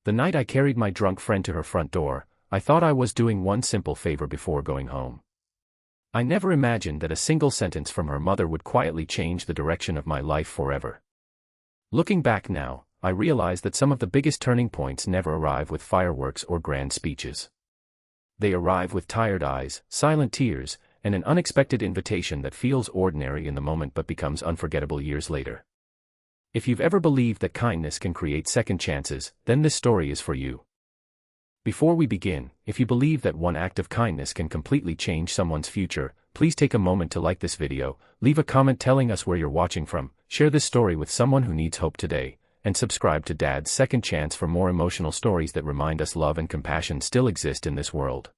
The night I carried my drunk friend to her front door, I thought I was doing one simple favor before going home. I never imagined that a single sentence from her mother would quietly change the direction of my life forever. Looking back now, I realize that some of the biggest turning points never arrive with fireworks or grand speeches. They arrive with tired eyes, silent tears, and an unexpected invitation that feels ordinary in the moment but becomes unforgettable years later. If you've ever believed that kindness can create second chances, then this story is for you. Before we begin, if you believe that one act of kindness can completely change someone's future, please take a moment to like this video, leave a comment telling us where you're watching from, share this story with someone who needs hope today, and subscribe to Dad's Second Chance for more emotional stories that remind us love and compassion still exist in this world.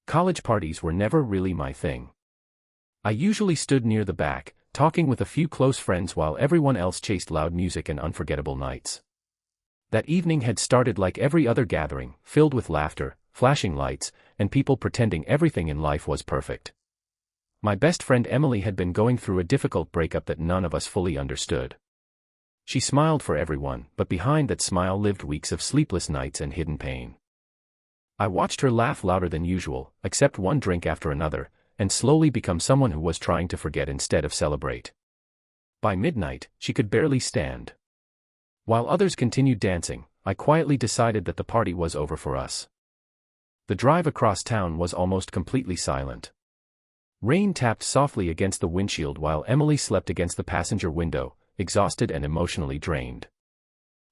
College parties were never really my thing. I usually stood near the back, talking with a few close friends while everyone else chased loud music and unforgettable nights. That evening had started like every other gathering, filled with laughter, flashing lights, and people pretending everything in life was perfect. My best friend Emily had been going through a difficult breakup that none of us fully understood. She smiled for everyone, but behind that smile lived weeks of sleepless nights and hidden pain. I watched her laugh louder than usual, accept one drink after another, and slowly become someone who was trying to forget instead of celebrate. By midnight, she could barely stand. While others continued dancing, I quietly decided that the party was over for us. The drive across town was almost completely silent. Rain tapped softly against the windshield while Emily slept against the passenger window, exhausted and emotionally drained.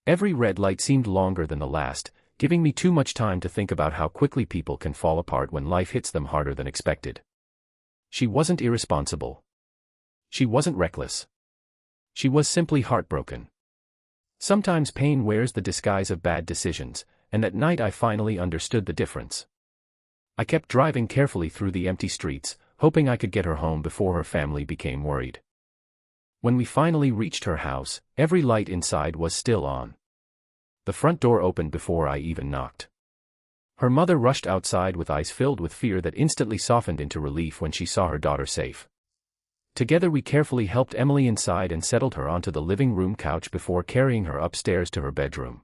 Every red light seemed longer than the last, giving me too much time to think about how quickly people can fall apart when life hits them harder than expected. She wasn't irresponsible. She wasn't reckless. She was simply heartbroken. Sometimes pain wears the disguise of bad decisions, and that night I finally understood the difference. I kept driving carefully through the empty streets, hoping I could get her home before her family became worried. When we finally reached her house, every light inside was still on. The front door opened before I even knocked. Her mother rushed outside with eyes filled with fear that instantly softened into relief when she saw her daughter safe. Together we carefully helped Emily inside and settled her onto the living room couch before carrying her upstairs to her bedroom.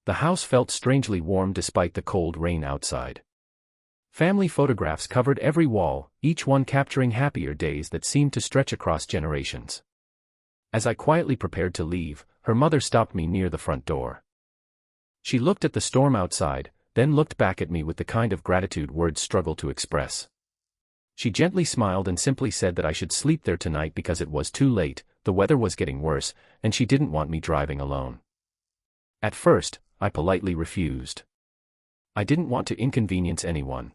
The house felt strangely warm despite the cold rain outside. Family photographs covered every wall, each one capturing happier days that seemed to stretch across generations. As I quietly prepared to leave, her mother stopped me near the front door. She looked at the storm outside, then looked back at me with the kind of gratitude words struggle to express. She gently smiled and simply said that I should sleep there tonight because it was too late, the weather was getting worse, and she didn't want me driving alone. At first, I politely refused. I didn't want to inconvenience anyone.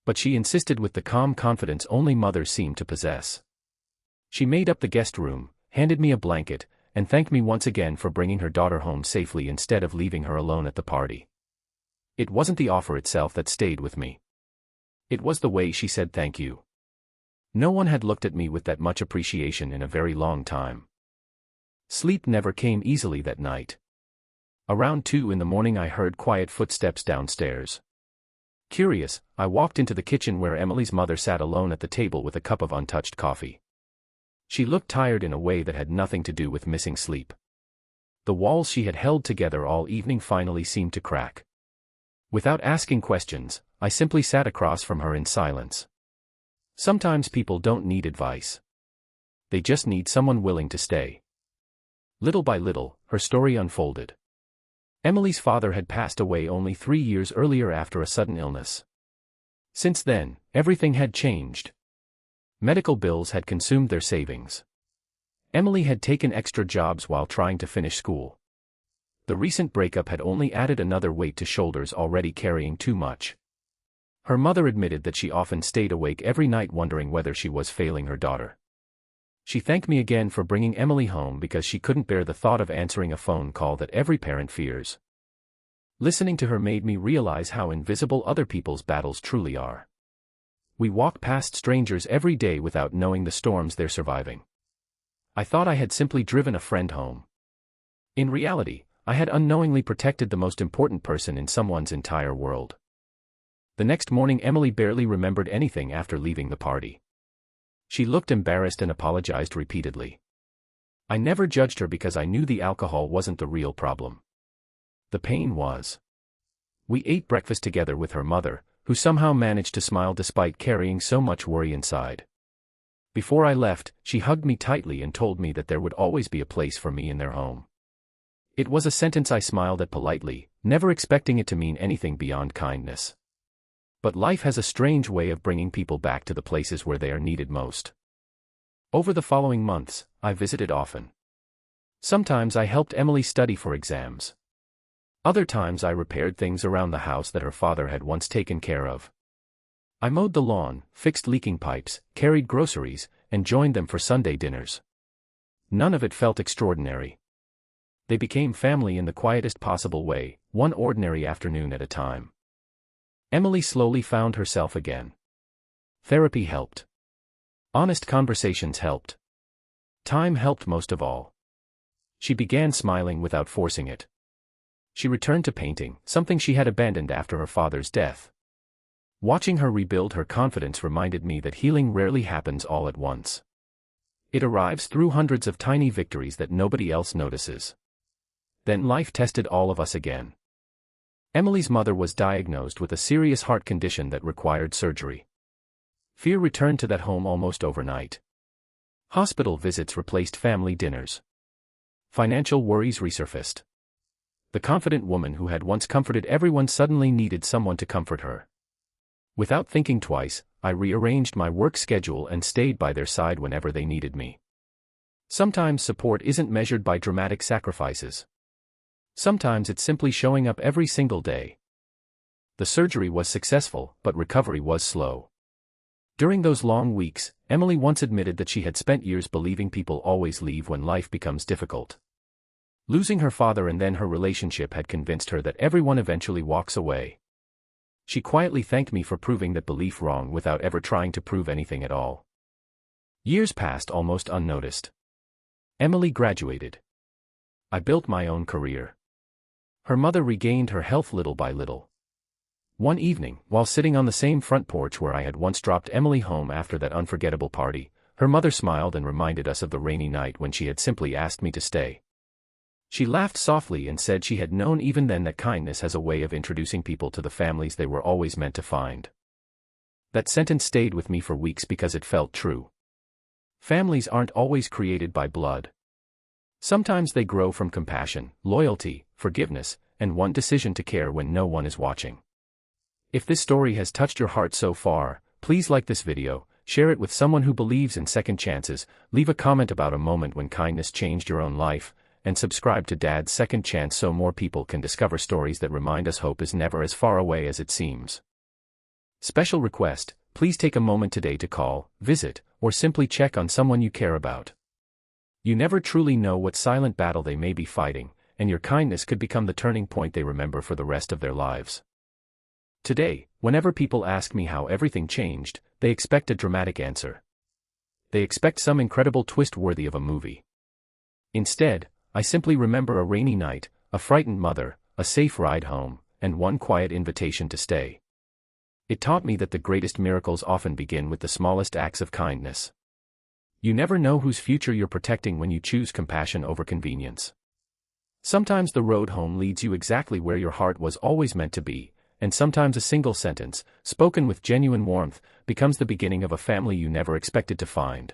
But she insisted with the calm confidence only mothers seem to possess. She made up the guest room, handed me a blanket, and thanked me once again for bringing her daughter home safely instead of leaving her alone at the party. It wasn't the offer itself that stayed with me. It was the way she said thank you. No one had looked at me with that much appreciation in a very long time. Sleep never came easily that night. Around 2 in the morning I heard quiet footsteps downstairs. Curious, I walked into the kitchen where Emily's mother sat alone at the table with a cup of untouched coffee. She looked tired in a way that had nothing to do with missing sleep. The walls she had held together all evening finally seemed to crack. Without asking questions, I simply sat across from her in silence. Sometimes people don't need advice. They just need someone willing to stay. Little by little, her story unfolded. Emily's father had passed away only 3 years earlier after a sudden illness. Since then, everything had changed. Medical bills had consumed their savings. Emily had taken extra jobs while trying to finish school. The recent breakup had only added another weight to shoulders already carrying too much. Her mother admitted that she often stayed awake every night wondering whether she was failing her daughter. She thanked me again for bringing Emily home because she couldn't bear the thought of answering a phone call that every parent fears. Listening to her made me realize how invisible other people's battles truly are. We walk past strangers every day without knowing the storms they're surviving. I thought I had simply driven a friend home. In reality, I had unknowingly protected the most important person in someone's entire world. The next morning Emily barely remembered anything after leaving the party. She looked embarrassed and apologized repeatedly. I never judged her because I knew the alcohol wasn't the real problem. the pain was. We ate breakfast together with her mother, who somehow managed to smile despite carrying so much worry inside. Before I left, she hugged me tightly and told me that there would always be a place for me in their home. It was a sentence I smiled at politely, never expecting it to mean anything beyond kindness. But life has a strange way of bringing people back to the places where they are needed most. Over the following months, I visited often. Sometimes I helped Emily study for exams. Other times I repaired things around the house that her father had once taken care of. I mowed the lawn, fixed leaking pipes, carried groceries, and joined them for Sunday dinners. None of it felt extraordinary. They became family in the quietest possible way, one ordinary afternoon at a time. Emily slowly found herself again. Therapy helped. Honest conversations helped. Time helped most of all. She began smiling without forcing it. She returned to painting, something she had abandoned after her father's death. Watching her rebuild her confidence reminded me that healing rarely happens all at once. It arrives through hundreds of tiny victories that nobody else notices. Then life tested all of us again. Emily's mother was diagnosed with a serious heart condition that required surgery. Fear returned to that home almost overnight. Hospital visits replaced family dinners. Financial worries resurfaced. The confident woman who had once comforted everyone suddenly needed someone to comfort her. Without thinking twice, I rearranged my work schedule and stayed by their side whenever they needed me. Sometimes support isn't measured by dramatic sacrifices. Sometimes it's simply showing up every single day. The surgery was successful, but recovery was slow. During those long weeks, Emily once admitted that she had spent years believing people always leave when life becomes difficult. Losing her father and then her relationship had convinced her that everyone eventually walks away. She quietly thanked me for proving that belief wrong without ever trying to prove anything at all. Years passed almost unnoticed. Emily graduated. I built my own career. Her mother regained her health little by little. One evening, while sitting on the same front porch where I had once dropped Emily home after that unforgettable party, her mother smiled and reminded us of the rainy night when she had simply asked me to stay. She laughed softly and said she had known even then that kindness has a way of introducing people to the families they were always meant to find. That sentence stayed with me for weeks because it felt true. Families aren't always created by blood. Sometimes they grow from compassion, loyalty, forgiveness, and one decision to care when no one is watching. If this story has touched your heart so far, please like this video, share it with someone who believes in second chances, leave a comment about a moment when kindness changed your own life, and subscribe to Dad's Second Chance so more people can discover stories that remind us hope is never as far away as it seems. Special request, please take a moment today to call, visit, or simply check on someone you care about. You never truly know what silent battle they may be fighting, and your kindness could become the turning point they remember for the rest of their lives. Today, whenever people ask me how everything changed, they expect a dramatic answer. They expect some incredible twist worthy of a movie. Instead, I simply remember a rainy night, a frightened mother, a safe ride home, and one quiet invitation to stay. It taught me that the greatest miracles often begin with the smallest acts of kindness. You never know whose future you're protecting when you choose compassion over convenience. Sometimes the road home leads you exactly where your heart was always meant to be, and sometimes a single sentence, spoken with genuine warmth, becomes the beginning of a family you never expected to find.